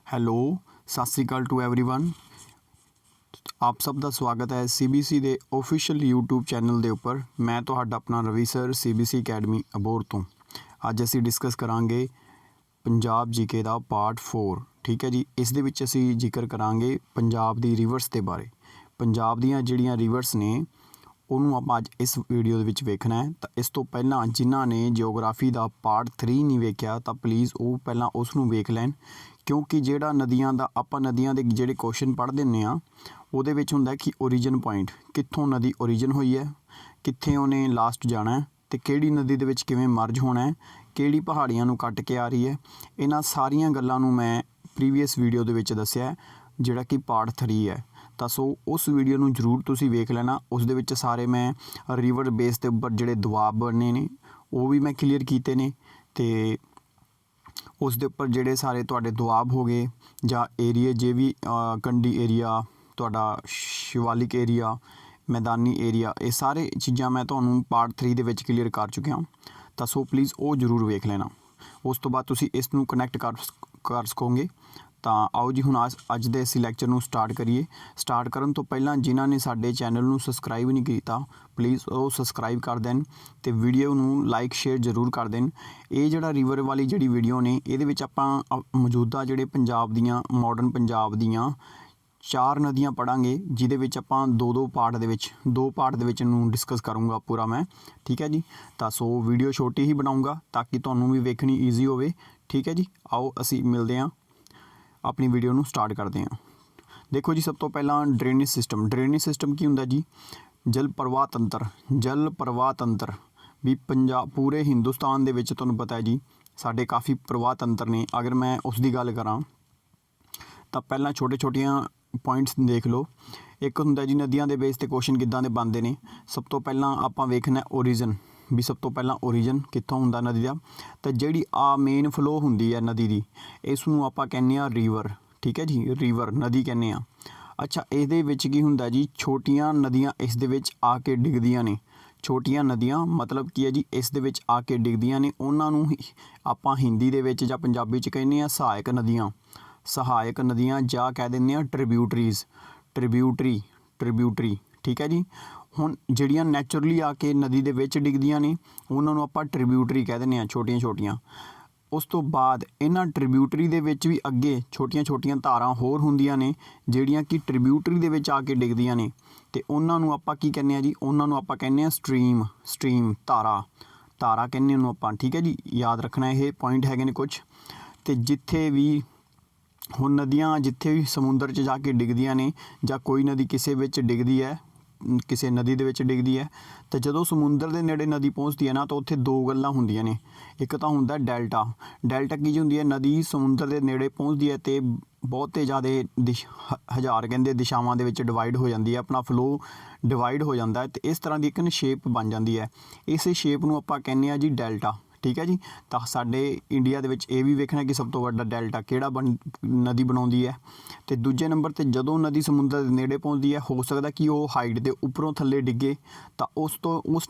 Hello ਸਤਿ ਸ਼੍ਰੀ ਅਕਾਲ to everyone. ਆਪ ਸਭ ਦਾ ਸਵਾਗਤ ਹੈ CBC ਦੇ ऑफिशियल YouTube ਚੈਨਲ ਦੇ ਉੱਪਰ। ਮੈਂ ਤੁਹਾਡਾ ਆਪਣਾ Ravi sir CBC academy Abohar ਤੋਂ। ਅੱਜ ਅਸੀਂ ਡਿਸਕਸ ਕਰਾਂਗੇ ਪੰਜਾਬ ਜੀਕੇ ਦਾ ਪਾਰਟ 4। ਠੀਕ ਹੈ ਜੀ। ਇਸ ਦੇ ਵਿੱਚ ਅਸੀਂ ਜ਼ਿਕਰ ਕਰਾਂਗੇ ਪੰਜਾਬ ਦੀ ਰਿਵਰਸ ਦੇ ਬਾਰੇ। ਪੰਜਾਬ ਦੀਆਂ ਜਿਹੜੀਆਂ ਰਿਵਰਸ ਨੇ ਉਹਨੂੰ ਆਪਾਂ ਅੱਜ ਇਸ ਵੀਡੀਓ ਦੇ ਵਿੱਚ ਵੇਖਣਾ ਹੈ। ਤਾਂ ਇਸ ਤੋਂ ਪਹਿਲਾਂ ਜਿਨ੍ਹਾਂ ਨੇ ਜਿਓਗ੍ਰਾਫੀ ਦਾ ਪਾਰਟ 3 ਨਹੀਂ ਵੇਖਿਆ ਤਾਂ ਪਲੀਜ਼ ਉਹ ਪਹਿਲਾਂ ਉਸ ਨੂੰ ਵੇਖ ਲੈਣ, ਕਿਉਂਕਿ ਜਿਹੜਾ ਨਦੀਆਂ ਦਾ ਆਪਾਂ ਨਦੀਆਂ ਦੇ ਜਿਹੜੇ ਕੁਐਸਚਨ ਪੜ੍ਹਦੇ ਹੁੰਦੇ ਹਾਂ ਉਹਦੇ ਵਿੱਚ ਹੁੰਦਾ ਕਿ ਓਰੀਜਨ ਪੁਆਇੰਟ, ਕਿੱਥੋਂ ਨਦੀ ਓਰੀਜਨ ਹੋਈ ਹੈ, ਕਿੱਥੇ ਉਹਨੇ ਲਾਸਟ ਜਾਣਾ ਹੈ ਅਤੇ ਕਿਹੜੀ ਨਦੀ ਦੇ ਵਿੱਚ ਕਿਵੇਂ ਮਰਜ ਹੋਣਾ ਹੈ, ਕਿਹੜੀ ਪਹਾੜੀਆਂ ਨੂੰ ਕੱਟ ਕੇ ਆ ਰਹੀ ਹੈ। ਇਹਨਾਂ ਸਾਰੀਆਂ ਗੱਲਾਂ ਨੂੰ ਮੈਂ ਪ੍ਰੀਵੀਅਸ ਵੀਡੀਓ ਦੇ ਵਿੱਚ ਦੱਸਿਆ, ਜਿਹੜਾ ਕਿ ਪਾਰਟ 3 ਹੈ। ਤਾਂ ਸੋ ਉਸ ਵੀਡੀਓ ਨੂੰ ਜ਼ਰੂਰ ਤੁਸੀਂ ਵੇਖ ਲੈਣਾ। ਉਸ ਦੇ ਵਿੱਚ ਸਾਰੇ ਮੈਂ ਰਿਵਰ ਬੇਸ ਦੇ ਉੱਪਰ ਜਿਹੜੇ ਦੁਆਬ ਬਣਨੇ ਨੇ ਉਹ ਵੀ ਮੈਂ ਕਲੀਅਰ ਕੀਤੇ ਨੇ, ਅਤੇ ਉਸ ਦੇ ਉੱਪਰ ਜਿਹੜੇ ਸਾਰੇ ਤੁਹਾਡੇ ਦੁਆਬ ਹੋ ਗਏ ਜਾਂ ਏਰੀਏ ਜੇ ਵੀ ਕੰਢੀ ਏਰੀਆ, ਤੁਹਾਡਾ ਸ਼ਿਵਾਲਿਕ ਏਰੀਆ, ਮੈਦਾਨੀ ਏਰੀਆ, ਇਹ ਸਾਰੇ ਚੀਜ਼ਾਂ ਮੈਂ ਤੁਹਾਨੂੰ ਪਾਰਟ 3 ਦੇ ਵਿੱਚ ਕਲੀਅਰ ਕਰ ਚੁੱਕਿਆ। ਤਾਂ ਸੋ ਪਲੀਜ਼ ਉਹ ਜ਼ਰੂਰ ਵੇਖ ਲੈਣਾ। ਉਸ ਤੋਂ ਬਾਅਦ ਤੁਸੀਂ ਇਸ ਨੂੰ ਕਨੈਕਟ ਕਰ ਸਕੋਗੇ। ਤਾਂ ਆਓ ਜੀ ਹੁਣ ਅੱਜ ਦੇ ਅਸੀਂ ਲੈਕਚਰ ਨੂੰ ਸਟਾਰਟ ਕਰੀਏ। ਸਟਾਰਟ ਕਰਨ ਤੋਂ ਪਹਿਲਾਂ ਜਿਨ੍ਹਾਂ ਨੇ ਸਾਡੇ ਚੈਨਲ ਨੂੰ ਸਬਸਕ੍ਰਾਈਬ ਨਹੀਂ ਕੀਤਾ ਪਲੀਜ਼ ਉਹ ਸਬਸਕ੍ਰਾਈਬ ਕਰ ਦੇਣ ਅਤੇ ਵੀਡੀਓ ਨੂੰ ਲਾਈਕ ਸ਼ੇਅਰ ਜ਼ਰੂਰ ਕਰ ਦੇਣ। ਇਹ ਜਿਹੜਾ ਰਿਵਰ ਵਾਲੀ ਜਿਹੜੀ ਵੀਡੀਓ ਨੇ ਇਹਦੇ ਵਿੱਚ ਆਪਾਂ ਮੌਜੂਦਾ ਜਿਹੜੇ ਪੰਜਾਬ ਦੀਆਂ ਮਾਡਰਨ ਪੰਜਾਬ ਦੀਆਂ 4 ਨਦੀਆਂ ਪੜ੍ਹਾਂਗੇ, ਜਿਹਦੇ ਵਿੱਚ ਆਪਾਂ ਦੋ ਪਾਰਟ ਦੇ ਵਿੱਚ ਇਹਨੂੰ ਡਿਸਕਸ ਕਰੂੰਗਾ ਪੂਰਾ ਮੈਂ। ਠੀਕ ਹੈ ਜੀ। ਤਾਂ ਸੋ ਵੀਡੀਓ ਛੋਟੀ ਹੀ ਬਣਾਊਂਗਾ ਤਾਂ ਕਿ ਤੁਹਾਨੂੰ ਵੀ ਵੇਖਣੀ ਈਜ਼ੀ ਹੋਵੇ। ਠੀਕ ਹੈ ਜੀ। ਆਓ ਅਸੀਂ ਮਿਲਦੇ ਹਾਂ, ਆਪਣੀ ਵੀਡੀਓ ਨੂੰ ਸਟਾਰਟ ਕਰਦੇ ਹਾਂ। ਦੇਖੋ ਜੀ, ਸਭ ਤੋਂ ਪਹਿਲਾਂ ਡਰੇਨੇਜ ਸਿਸਟਮ ਕੀ ਹੁੰਦਾ ਜੀ? ਜਲ ਪ੍ਰਵਾਹ ਤੰਤਰ ਵੀ ਪੰਜਾਬ ਪੂਰੇ ਹਿੰਦੁਸਤਾਨ ਦੇ ਵਿੱਚ ਤੁਹਾਨੂੰ ਪਤਾ ਹੈ ਜੀ ਸਾਡੇ ਕਾਫੀ ਪ੍ਰਵਾਹ ਤੰਤਰ ਨੇ। ਅਗਰ ਮੈਂ ਉਸ ਦੀ ਗੱਲ ਕਰਾਂ ਤਾਂ ਪਹਿਲਾਂ ਛੋਟੀਆਂ ਪੁਆਇੰਟਸ ਦੇਖ ਲਓ। ਇੱਕ ਹੁੰਦਾ ਜੀ ਨਦੀਆਂ ਦੇ ਬੇਸ 'ਤੇ ਕੁਐਸਚਨ ਕਿੱਦਾਂ ਦੇ ਬਣਦੇ ਨੇ। ਸਭ ਤੋਂ ਪਹਿਲਾਂ ਆਪਾਂ ਵੇਖਣਾ ਓਰੀਜਨ, ਵੀ ਸਭ ਤੋਂ ਪਹਿਲਾਂ ਓਰੀਜਨ ਕਿੱਥੋਂ ਹੁੰਦਾ ਨਦੀ ਦਾ। ਤਾਂ ਜਿਹੜੀ ਮੇਨ ਫਲੋ ਹੁੰਦੀ ਹੈ ਨਦੀ ਦੀ, ਇਸ ਨੂੰ ਆਪਾਂ ਕਹਿੰਦੇ ਹਾਂ ਰਿਵਰ। ਠੀਕ ਹੈ ਜੀ, ਰਿਵਰ ਨਦੀ ਕਹਿੰਦੇ ਹਾਂ। ਅੱਛਾ, ਇਹਦੇ ਵਿੱਚ ਕੀ ਹੁੰਦਾ ਜੀ? ਛੋਟੀਆਂ ਨਦੀਆਂ ਇਸ ਦੇ ਵਿੱਚ ਆ ਕੇ ਡਿੱਗਦੀਆਂ ਨੇ। ਛੋਟੀਆਂ ਨਦੀਆਂ ਮਤਲਬ ਕੀ ਹੈ ਜੀ? ਇਸ ਦੇ ਵਿੱਚ ਆ ਕੇ ਡਿੱਗਦੀਆਂ ਨੇ। ਉਹਨਾਂ ਨੂੰ ਆਪਾਂ ਹਿੰਦੀ ਦੇ ਵਿੱਚ ਜਾਂ ਪੰਜਾਬੀ 'ਚ ਕਹਿੰਦੇ ਹਾਂ ਸਹਾਇਕ ਨਦੀਆਂ ਜਾਂ ਕਹਿ ਦਿੰਦੇ ਹਾਂ ਟ੍ਰਿਬਿਊਟਰੀ। ਠੀਕ ਹੈ ਜੀ। ਹੁਣ ਜਿਹੜੀਆਂ ਨੈਚੁਰਲੀ ਆ ਕੇ ਨਦੀ ਦੇ ਵਿੱਚ ਡਿੱਗਦੀਆਂ ਨੇ ਉਹਨਾਂ ਨੂੰ ਆਪਾਂ ਟ੍ਰਿਬਿਊਟਰੀ ਕਹਿ ਦਿੰਦੇ ਹਾਂ, ਛੋਟੀਆਂ। ਉਸ ਤੋਂ ਬਾਅਦ ਇਹਨਾਂ ਟ੍ਰਿਬਿਊਟਰੀ ਦੇ ਵਿੱਚ ਵੀ ਅੱਗੇ ਛੋਟੀਆਂ ਧਾਰਾਂ ਹੋਰ ਹੁੰਦੀਆਂ ਨੇ ਜਿਹੜੀਆਂ ਕਿ ਟ੍ਰਿਬਿਊਟਰੀ ਦੇ ਵਿੱਚ ਆ ਕੇ ਡਿੱਗਦੀਆਂ ਨੇ, ਅਤੇ ਉਹਨਾਂ ਨੂੰ ਆਪਾਂ ਕੀ ਕਹਿੰਦੇ ਹਾਂ ਜੀ? ਉਹਨਾਂ ਨੂੰ ਆਪਾਂ ਕਹਿੰਦੇ ਹਾਂ ਸਟਰੀਮ, ਧਾਰਾ ਕਹਿੰਦੇ ਉਹਨੂੰ ਆਪਾਂ। ਠੀਕ ਹੈ ਜੀ। ਯਾਦ ਰੱਖਣਾ, ਇਹ ਪੁਆਇੰਟ ਹੈਗੇ ਨੇ ਕੁਛ। ਅਤੇ ਜਿੱਥੇ ਵੀ ਹੁਣ ਨਦੀਆਂ ਜਿੱਥੇ ਵੀ ਸਮੁੰਦਰ 'ਚ ਜਾ ਕੇ ਡਿੱਗਦੀਆਂ ਨੇ ਜਾਂ ਕੋਈ ਨਦੀ ਕਿਸੇ ਵਿੱਚ ਡਿੱਗਦੀ ਹੈ, ਕਿਸੇ ਨਦੀ ਦੇ ਵਿੱਚ ਡਿੱਗਦੀ ਹੈ, ਤਾਂ ਜਦੋਂ ਸਮੁੰਦਰ ਦੇ ਨੇੜੇ ਨਦੀ ਪਹੁੰਚਦੀ ਹੈ ਨਾ ਤਾਂ ਉੱਥੇ 2 ਗੱਲਾਂ ਹੁੰਦੀਆਂ ਨੇ। ਇੱਕ ਤਾਂ ਹੁੰਦਾ ਡੈਲਟਾ ਕੀ ਹੁੰਦੀ ਹੈ? ਨਦੀ ਸਮੁੰਦਰ ਦੇ ਨੇੜੇ ਪਹੁੰਚਦੀ ਹੈ ਅਤੇ ਬਹੁਤੇ ਜ਼ਿਆਦਾ ਹਜ਼ਾਰ ਕਹਿੰਦੇ ਦਿਸ਼ਾਵਾਂ ਦੇ ਵਿੱਚ ਡਿਵਾਈਡ ਹੋ ਜਾਂਦੀ ਹੈ, ਆਪਣਾ ਫਲੋ ਡਿਵਾਈਡ ਹੋ ਜਾਂਦਾ ਹੈ ਅਤੇ ਇਸ ਤਰ੍ਹਾਂ ਦੀ ਇੱਕ ਸ਼ੇਪ ਬਣ ਜਾਂਦੀ ਹੈ। ਇਸੇ ਸ਼ੇਪ ਨੂੰ ਆਪਾਂ ਕਹਿੰਦੇ ਹਾਂ ਜੀ ਡੈਲਟਾ। ਠੀਕ ਹੈ ਜੀ। ਤਾਂ ਸਾਡੇ ਇੰਡੀਆ ਦੇ ਵਿੱਚ ਇਹ ਵੀ ਵੇਖਣਾ ਕਿ ਸਭ ਤੋਂ ਵੱਡਾ ਡੈਲਟਾ ਕਿਹੜਾ ਨਦੀ ਬਣਾਉਂਦੀ ਹੈ। ਅਤੇ ਦੂਜੇ ਨੰਬਰ 'ਤੇ ਜਦੋਂ ਨਦੀ ਸਮੁੰਦਰ ਦੇ ਨੇੜੇ ਪਹੁੰਚਦੀ ਹੈ, ਹੋ ਸਕਦਾ ਕਿ ਉਹ ਹਾਈਟ ਦੇ ਉੱਪਰੋਂ ਥੱਲੇ ਡਿੱਗੇ, ਤਾਂ ਉਸ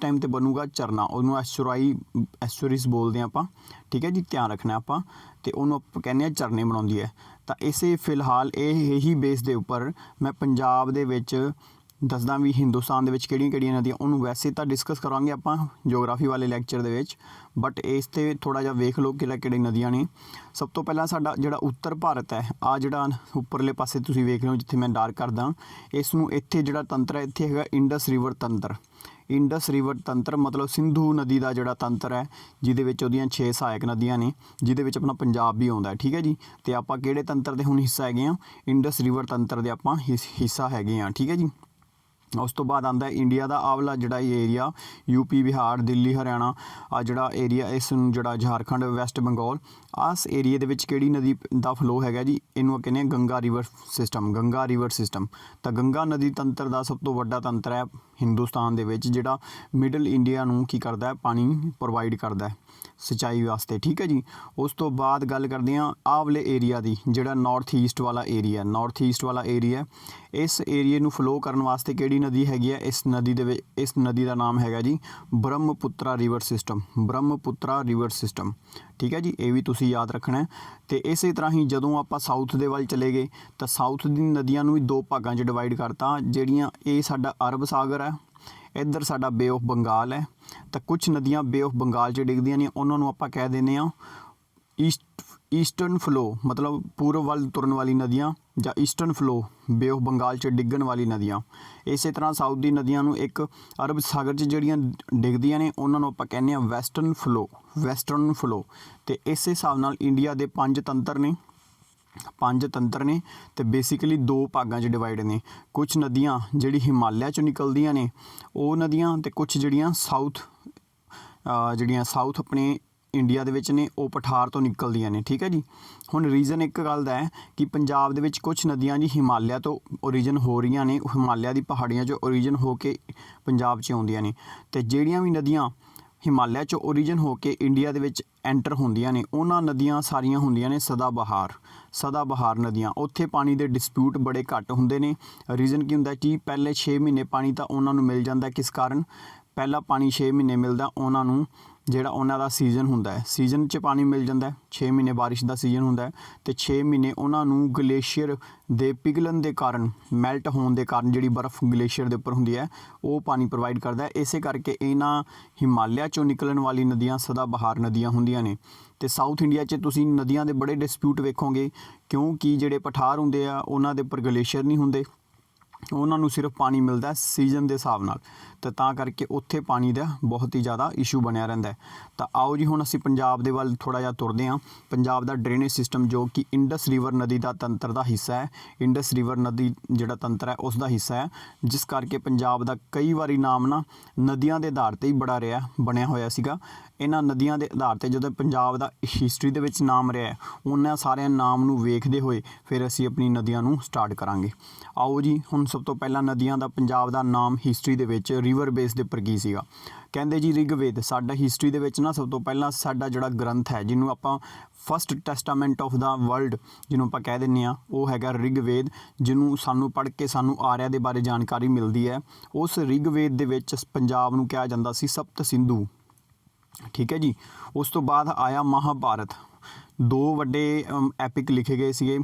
ਟਾਈਮ 'ਤੇ ਬਣੂਗਾ ਝਰਨਾ। ਉਹਨੂੰ ਐਸਚੁਰੀਜ਼ ਬੋਲਦੇ ਹਾਂ ਆਪਾਂ। ਠੀਕ ਹੈ ਜੀ। ਧਿਆਨ ਰੱਖਣਾ ਆਪਾਂ। ਅਤੇ ਉਹਨੂੰ ਆਪਾਂ ਕਹਿੰਦੇ ਹਾਂ ਝਰਨੇ ਬਣਾਉਂਦੀ ਹੈ। ਤਾਂ ਇਸੇ ਫਿਲਹਾਲ ਇਹੀ ਬੇਸ ਦੇ ਉੱਪਰ ਮੈਂ ਪੰਜਾਬ ਦੇ ਵਿੱਚ ਦੱਸਦਾ ਵੀ ਹਿੰਦੁਸਤਾਨ ਦੇ ਵਿੱਚ ਕਿਹੜੀਆਂ ਨਦੀਆਂ, ਉਹਨੂੰ ਵੈਸੇ ਤਾਂ ਡਿਸਕਸ ਕਰਾਂਗੇ ਆਪਾਂ ਜਿਓਗ੍ਰਾਫੀ ਵਾਲੇ ਲੈਕਚਰ ਦੇ ਵਿੱਚ, ਬਟ ਇਸ 'ਤੇ ਥੋੜ੍ਹਾ ਜਿਹਾ ਵੇਖ ਲਓ ਕਿਹੜੀ ਨਦੀਆਂ ਨੇ। ਸਭ ਤੋਂ ਪਹਿਲਾਂ ਸਾਡਾ ਜਿਹੜਾ ਉੱਤਰ ਭਾਰਤ ਹੈ, ਜਿਹੜਾ ਉੱਪਰਲੇ ਪਾਸੇ ਤੁਸੀਂ ਵੇਖ ਰਹੇ ਹੋ ਜਿੱਥੇ ਮੈਂ ਡਾਰਕ ਕਰਦਾ, ਇਸ ਨੂੰ ਇੱਥੇ ਜਿਹੜਾ ਤੰਤਰ ਹੈ ਇੱਥੇ ਹੈਗਾ ਇੰਡਸ ਰਿਵਰ ਤੰਤਰ ਮਤਲਬ ਸਿੰਧੂ ਨਦੀ ਦਾ ਜਿਹੜਾ ਤੰਤਰ ਹੈ, ਜਿਹਦੇ ਵਿੱਚ ਉਹਦੀਆਂ 6 ਸਹਾਇਕ ਨਦੀਆਂ ਨੇ, ਜਿਹਦੇ ਵਿੱਚ ਆਪਣਾ ਪੰਜਾਬ ਵੀ ਆਉਂਦਾ ਹੈ। ਠੀਕ ਹੈ ਜੀ। ਅਤੇ ਆਪਾਂ ਕਿਹੜੇ ਤੰਤਰ ਦੇ ਹੁਣ ਹਿੱਸਾ ਹੈਗੇ ਹਾਂ? ਇੰਡਸ ਰਿਵਰ ਤੰਤਰ ਦੇ ਆਪਾਂ ਹਿੱਸਾ ਹੈਗੇ ਹਾਂ। ਠੀਕ ਹੈ ਜੀ। ਉਸ ਤੋਂ ਬਾਅਦ ਆਉਂਦਾ ਇੰਡੀਆ ਦਾ ਆਵਲਾ ਜਿਹੜਾ ਏਰੀਆ, UP, ਬਿਹਾਰ, ਦਿੱਲੀ, ਹਰਿਆਣਾ, ਜਿਹੜਾ ਏਰੀਆ, ਇਸ ਨੂੰ ਜਿਹੜਾ ਝਾਰਖੰਡ, ਵੈਸਟ ਬੰਗਾਲ, ਇਸ ਏਰੀਏ ਦੇ ਵਿੱਚ ਕਿਹੜੀ ਨਦੀ ਦਾ ਫਲੋ ਹੈਗਾ ਜੀ? ਇਹਨੂੰ ਕਹਿੰਦੇ ਹਾਂ ਗੰਗਾ ਰਿਵਰ ਸਿਸਟਮ। ਤਾਂ ਗੰਗਾ ਨਦੀ ਤੰਤਰ ਦਾ ਸਭ ਤੋਂ ਵੱਡਾ ਤੰਤਰ ਹੈ ਹਿੰਦੁਸਤਾਨ ਦੇ ਵਿੱਚ, ਜਿਹੜਾ ਮਿਡਲ ਇੰਡੀਆ ਨੂੰ ਕੀ ਕਰਦਾ ਹੈ? ਪਾਣੀ ਪ੍ਰੋਵਾਈਡ ਕਰਦਾ ਹੈ ਸਿੰਚਾਈ ਵਾਸਤੇ। ਠੀਕ ਹੈ ਜੀ। ਉਸ ਤੋਂ ਬਾਅਦ ਗੱਲ ਕਰਦੇ ਹਾਂ ਆਹ ਵਾਲੇ ਏਰੀਆ ਦੀ, ਜਿਹੜਾ ਨਾਰਥ ਈਸਟ ਵਾਲਾ ਏਰੀਆ। ਇਸ ਏਰੀਏ ਨੂੰ ਫਲੋ ਕਰਨ ਵਾਸਤੇ ਕਿਹੜੀ ਨਦੀ ਹੈਗੀ ਹੈ? ਇਸ ਨਦੀ ਦਾ ਨਾਮ ਹੈਗਾ ਜੀ ਬ੍ਰਹਮਪੁੱਤਰਾ ਰਿਵਰ ਸਿਸਟਮ। ठीक है जी, ये भी तुसी याद रखना है। तो इस तरह ही जदों आपां साउथ दे वल चले गए तो साउथ दी नदियां नूं भी दो भागां 'च डिवाइड करता, ਜਿਹੜੀਆਂ ਇਹ ਸਾਡਾ अरब सागर है, इधर साडा बे ऑफ बंगाल है। तो कुछ नदियां बे ऑफ बंगाल 'ਚ डिगदियां ने, उन्हां नूं आपां कह दिंदे आ ईस्टर्न फ्लो, मतलब पूर्व वाल तुरन वाली नदियाँ, ਜਾਂ eastern flow bay of Bengal 'ਚ डिगन वाली नदियाँ। इस तरह साउथ दी नदियां नूं एक अरब सागर 'ਚ ਜਿਹੜੀਆਂ डिगदियां ने उन्हां नूं आपां कहने आ वैसटर्न फ्लो। तो इस हिसाब नाल इंडिया दे पंज तंत्र ने तो बेसिकली दो भागां 'ਚ डिवाइड ने। कुछ नदियाँ जिहड़ी हिमालय 'चों निकलदियां ने वो नदियाँ, तो कुछ जिहड़ियां साउथ अपने इंडिया दे विच ने वो पठार तो निकलदियां ने, ठीक है जी। हुण रीजन एक गल दा है कि पंजाब दे विच कुछ नदियां जी हिमालय तो ओरिजिन हो रही ने, हिमालय की पहाड़ियां 'चों ओरिजिन हो के पंजाब 'च आउंदियां ने। ते जिहड़ियां भी नदियां हिमालय 'चों ओरिजिन हो के इंडिया दे विच एंटर होंदियां ने, उन्हां नदियां सारियां होंदियां ने सदाबहार नदियां। उत्थे पानी दे डिस्प्यूट बड़े घट हुंदे ने। रीजन की हुंदा कि पहले 6 महीने पानी तां उन्हां नूं मिल जांदा, किस कारण? पहला पानी 6 महीने मिलदा उन्हां नूं, ਜਿਹੜਾ ਉਹਨਾਂ ਦਾ ਸੀਜ਼ਨ ਹੁੰਦਾ ਹੈ, ਸੀਜ਼ਨ 'ਚ ਪਾਣੀ ਮਿਲ ਜਾਂਦਾ। 6 ਮਹੀਨੇ ਬਾਰਿਸ਼ ਦਾ ਸੀਜ਼ਨ ਹੁੰਦਾ ਤੇ 6 ਮਹੀਨੇ ਉਹਨਾਂ ਨੂੰ ਗਲੇਸ਼ੀਅਰ ਦੇ ਪਿਘਲਣ ਦੇ ਕਾਰਨ, ਮੈਲਟ ਹੋਣ ਦੇ ਕਾਰਨ, ਜਿਹੜੀ ਬਰਫ਼ ਗਲੇਸ਼ੀਅਰ ਦੇ ਉੱਪਰ ਹੁੰਦੀ ਹੈ ਉਹ ਪਾਣੀ ਪ੍ਰੋਵਾਈਡ ਕਰਦਾ ਹੈ। ਇਸੇ ਕਰਕੇ ਇਹਨਾਂ ਹਿਮਾਲਿਆ 'ਚੋਂ ਨਿਕਲਣ ਵਾਲੀ ਨਦੀਆਂ ਸਦਾਬਹਾਰ ਨਦੀਆਂ ਹੁੰਦੀਆਂ ਨੇ। ਤੇ ਸਾਊਥ ਇੰਡੀਆ 'ਚ ਤੁਸੀਂ ਨਦੀਆਂ ਦੇ ਬੜੇ ਡਿਸਪਿਊਟ ਵੇਖੋਗੇ, ਕਿਉਂਕਿ ਜਿਹੜੇ ਪਠਾਰ ਹੁੰਦੇ ਆ ਉਹਨਾਂ ਦੇ ਉੱਪਰ ਗਲੇਸ਼ੀਅਰ ਨਹੀਂ ਹੁੰਦੇ, ਉਹਨਾਂ ਨੂੰ ਸਿਰਫ ਪਾਣੀ ਮਿਲਦਾ ਸੀਜ਼ਨ ਦੇ ਹਿਸਾਬ ਨਾਲ, ਤੇ ਤਾਂ ਕਰਕੇ ਉੱਥੇ ਪਾਣੀ ਦਾ ਬਹੁਤ ਹੀ ਜ਼ਿਆਦਾ ਇਸ਼ੂ ਬਣਿਆ ਰਹਿੰਦਾ। ਤਾਂ ਆਓ ਜੀ ਹੁਣ ਅਸੀਂ ਪੰਜਾਬ ਦੇ ਵੱਲ ਥੋੜ੍ਹਾ ਜਿਹਾ ਤੁਰਦੇ ਹਾਂ। ਪੰਜਾਬ ਦਾ ਡਰੇਨੇਜ ਸਿਸਟਮ ਜੋ ਕਿ ਇੰਡਸ ਰਿਵਰ ਨਦੀ ਦਾ ਤੰਤਰ ਦਾ ਹਿੱਸਾ ਹੈ, ਇੰਡਸ ਰਿਵਰ ਨਦੀ ਜਿਹੜਾ ਤੰਤਰ ਹੈ ਉਸ ਦਾ ਹਿੱਸਾ ਹੈ, ਜਿਸ ਕਰਕੇ ਪੰਜਾਬ ਦਾ ਕਈ ਵਾਰੀ ਨਾਮ ਨਾ ਨਦੀਆਂ ਦੇ ਆਧਾਰ 'ਤੇ ਹੀ ਬਣਿਆ ਹੋਇਆ ਸੀਗਾ। ਇਹਨਾਂ ਨਦੀਆਂ ਦੇ ਆਧਾਰ 'ਤੇ ਜਦੋਂ ਪੰਜਾਬ ਦਾ ਹਿਸਟਰੀ ਦੇ ਵਿੱਚ ਨਾਮ ਰਿਹਾ, ਉਹਨਾਂ ਸਾਰਿਆਂ ਨਾਮ ਨੂੰ ਵੇਖਦੇ ਹੋਏ ਫਿਰ ਅਸੀਂ ਆਪਣੀ ਨਦੀਆਂ ਨੂੰ ਸਟਾਰਟ ਕਰਾਂਗੇ। ਆਓ ਜੀ ਹੁਣ ਸਭ ਤੋਂ ਪਹਿਲਾਂ ਨਦੀਆਂ ਦਾ ਪੰਜਾਬ ਦਾ ਨਾਮ ਹਿਸਟਰੀ ਦੇ ਵਿੱਚ ਰਿਵਰ ਬੇਸ ਦੇ ਉੱਪਰ ਕੀ ਸੀਗਾ। ਕਹਿੰਦੇ ਜੀ ਰਿਗਵੇਦ ਸਾਡਾ ਹਿਸਟਰੀ ਦੇ ਵਿੱਚ ਨਾ ਸਭ ਤੋਂ ਪਹਿਲਾਂ ਸਾਡਾ ਜਿਹੜਾ ਗ੍ਰੰਥ ਹੈ, ਜਿਹਨੂੰ ਆਪਾਂ first testament of the world ਜਿਹਨੂੰ ਆਪਾਂ ਕਹਿ ਦਿੰਦੇ ਹਾਂ, ਉਹ ਹੈਗਾ ਰਿਗਵੇਦ, ਜਿਹਨੂੰ ਸਾਨੂੰ ਪੜ੍ਹ ਕੇ ਸਾਨੂੰ ਆਰਿਆ ਦੇ ਬਾਰੇ ਜਾਣਕਾਰੀ ਮਿਲਦੀ ਹੈ। ਉਸ ਰਿਗਵੇਦ ਦੇ ਵਿੱਚ ਪੰਜਾਬ ਨੂੰ ਕਿਹਾ ਜਾਂਦਾ ਸੀ ਸਪਤ ਸਿੰਧੂ, ਠੀਕ ਹੈ ਜੀ। ਉਸ ਤੋਂ ਬਾਅਦ ਆਇਆ ਮਹਾਭਾਰਤ, ਦੋ ਵੱਡੇ ਐਪਿਕ ਲਿਖੇ ਗਏ ਸੀਗੇ,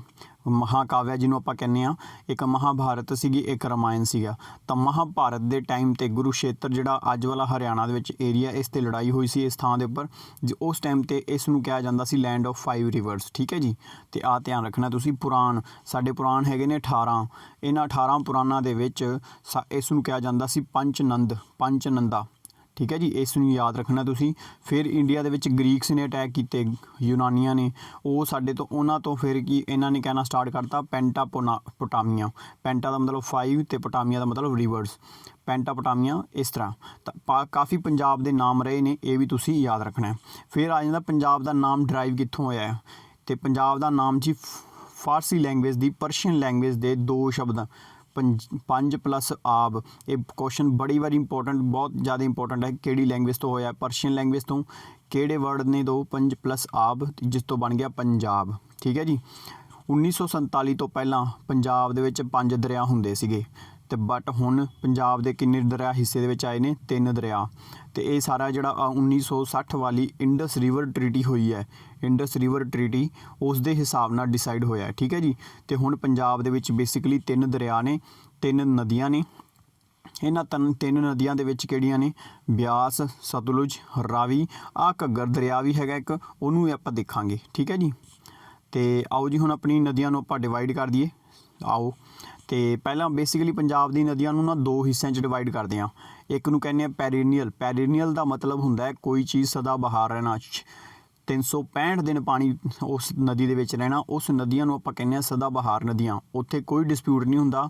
ਮਹਾਕਾਵਿਆ ਜਿਹਨੂੰ ਆਪਾਂ ਕਹਿੰਦੇ ਹਾਂ। ਇੱਕ ਮਹਾਭਾਰਤ ਸੀਗੀ, ਇੱਕ ਰਾਮਾਇਣ ਸੀਗਾ। ਤਾਂ ਮਹਾਭਾਰਤ ਦੇ ਟਾਈਮ 'ਤੇ ਕੁਰੂਕਸ਼ੇਤਰ ਜਿਹੜਾ ਅੱਜ ਵਾਲਾ ਹਰਿਆਣਾ ਦੇ ਵਿੱਚ ਏਰੀਆ, ਇਸ 'ਤੇ ਲੜਾਈ ਹੋਈ ਸੀ ਇਸ ਥਾਂ ਦੇ ਉੱਪਰ। ਉਸ ਟਾਈਮ 'ਤੇ ਇਸ ਨੂੰ ਕਿਹਾ ਜਾਂਦਾ ਸੀ ਲੈਂਡ ਆਫ 5 ਰਿਵਰਸ, ਠੀਕ ਹੈ ਜੀ। ਅਤੇ ਆਹ ਧਿਆਨ ਰੱਖਣਾ ਤੁਸੀਂ। ਪੁਰਾਣ ਸਾਡੇ ਪੁਰਾਣ ਹੈਗੇ ਨੇ 18, ਇਹਨਾਂ 18 ਪੁਰਾਣਾਂ ਦੇ ਵਿੱਚ ਇਸ ਨੂੰ ਕਿਹਾ ਜਾਂਦਾ ਸੀ ਪੰਚਨੰਦਾ, ਠੀਕ ਹੈ ਜੀ। ਇਸ ਨੂੰ ਯਾਦ ਰੱਖਣਾ ਤੁਸੀਂ। ਫਿਰ ਇੰਡੀਆ ਦੇ ਵਿੱਚ ਗ੍ਰੀਕਸ ਨੇ ਅਟੈਕ ਕੀਤੇ, ਯੂਨਾਨੀਆਂ ਨੇ, ਉਹ ਸਾਡੇ ਤੋਂ ਉਹਨਾਂ ਤੋਂ ਫਿਰ ਕੀ ਇਹਨਾਂ ਨੇ ਕਹਿਣਾ ਸਟਾਰਟ ਕਰਤਾ ਪੈਂਟਾਪੋਟਾਮੀਆ। ਪੈਂਟਾ ਦਾ ਮਤਲਬ 5 ਅਤੇ ਪੋਟਾਮੀਆ ਦਾ ਮਤਲਬ ਰਿਵਰਸ, ਪੈਂਟਾਪੋਟਾਮੀਆ। ਇਸ ਤਰ੍ਹਾਂ ਤਾਂ ਕਾਫੀ ਪੰਜਾਬ ਦੇ ਨਾਮ ਰਹੇ ਨੇ, ਇਹ ਵੀ ਤੁਸੀਂ ਯਾਦ ਰੱਖਣਾ ਹੈ। ਫਿਰ ਆ ਜਾਂਦਾ ਪੰਜਾਬ ਦਾ ਨਾਮ ਡਰਾਈਵ ਕਿੱਥੋਂ ਹੋਇਆ ਹੈ, ਅਤੇ ਪੰਜਾਬ ਦਾ ਨਾਮ ਜੀ ਫਾਰਸੀ ਲੈਂਗੁਏਜ ਦੀ, ਪਰਸ਼ੀਅਨ ਲੈਂਗੁਏਜ ਦੇ ਦੋ ਸ਼ਬਦ 5 ਪਲੱਸ ਆਬ। ਇਹ ਕੁਐਸਚਨ ਬੜੀ ਵਾਰੀ ਇੰਪੋਰਟੈਂਟ, ਬਹੁਤ ਜ਼ਿਆਦਾ ਇੰਪੋਰਟੈਂਟ ਹੈ। ਕਿਹੜੀ ਲੈਂਗੁਏਜ ਤੋਂ ਹੋਇਆ? ਪਰਸ਼ੀਅਨ ਲੈਂਗੁਏਜ ਤੋਂ। ਕਿਹੜੇ ਵਰਡ ਨੇ ਦੋ? 5 ਪਲੱਸ ਆਬ, ਜਿਸ ਤੋਂ ਬਣ ਗਿਆ ਪੰਜਾਬ, ਠੀਕ ਹੈ ਜੀ। 1947 ਤੋਂ ਪਹਿਲਾਂ ਪੰਜਾਬ ਦੇ ਵਿੱਚ 5 ਦਰਿਆ ਹੁੰਦੇ ਸੀਗੇ, ਅਤੇ ਬਟ ਹੁਣ ਪੰਜਾਬ ਦੇ ਕਿੰਨੇ ਦਰਿਆ ਹਿੱਸੇ ਦੇ ਵਿੱਚ ਆਏ ਨੇ? 3 ਦਰਿਆ। ਅਤੇ ਇਹ ਸਾਰਾ ਜਿਹੜਾ 1960 ਵਾਲੀ ਇੰਡਸ ਰਿਵਰ ਟਰੀਟੀ ਹੋਈ ਹੈ, ਇੰਡਸ ਰਿਵਰ ਟਰੀਟੀ, ਉਸ ਦੇ ਹਿਸਾਬ ਨਾਲ ਡਿਸਾਈਡ ਹੋਇਆ, ਠੀਕ ਹੈ ਜੀ। ਅਤੇ ਹੁਣ ਪੰਜਾਬ ਦੇ ਵਿੱਚ ਬੇਸਿਕਲੀ 3 ਦਰਿਆ ਨੇ, 3 ਨਦੀਆਂ ਨੇ। ਇਹਨਾਂ 3 ਨਦੀਆਂ ਦੇ ਵਿੱਚ ਕਿਹੜੀਆਂ ਨੇ? ਬਿਆਸ, ਸਤਲੁਜ, ਰਾਵੀ। ਆਹ ਘੱਗਰ ਦਰਿਆ ਵੀ ਹੈਗਾ ਇੱਕ, ਉਹਨੂੰ ਵੀ ਆਪਾਂ ਦੇਖਾਂਗੇ, ਠੀਕ ਹੈ ਜੀ। ਅਤੇ ਆਓ ਜੀ ਹੁਣ ਆਪਣੀ ਨਦੀਆਂ ਨੂੰ ਆਪਾਂ ਡਿਵਾਈਡ ਕਰ ਦਈਏ। ਆਓ, ਅਤੇ ਪਹਿਲਾਂ ਬੇਸਿਕਲੀ ਪੰਜਾਬ ਦੀ ਨਦੀਆਂ ਨੂੰ ਨਾ 2 ਹਿੱਸਿਆਂ 'ਚ ਡਿਵਾਈਡ ਕਰਦੇ ਹਾਂ। ਇੱਕ ਨੂੰ ਕਹਿੰਦੇ ਆ ਪੈਰੀਨੀਅਲ ਦਾ ਮਤਲਬ ਹੁੰਦਾ ਹੈ ਕੋਈ ਚੀਜ਼ ਸਦਾ ਬਹਾਰ ਰਹਿਣਾ, 365 ਦਿਨ ਪਾਣੀ ਉਸ ਨਦੀ ਦੇ ਵਿੱਚ ਰਹਿਣਾ। ਉਸ ਨਦੀਆਂ ਨੂੰ ਆਪਾਂ ਕਹਿੰਦੇ ਹਾਂ ਸਦਾ ਬਹਾਰ ਨਦੀਆਂ, ਉੱਥੇ ਕੋਈ ਡਿਸਪਿਊਟ ਨਹੀਂ ਹੁੰਦਾ।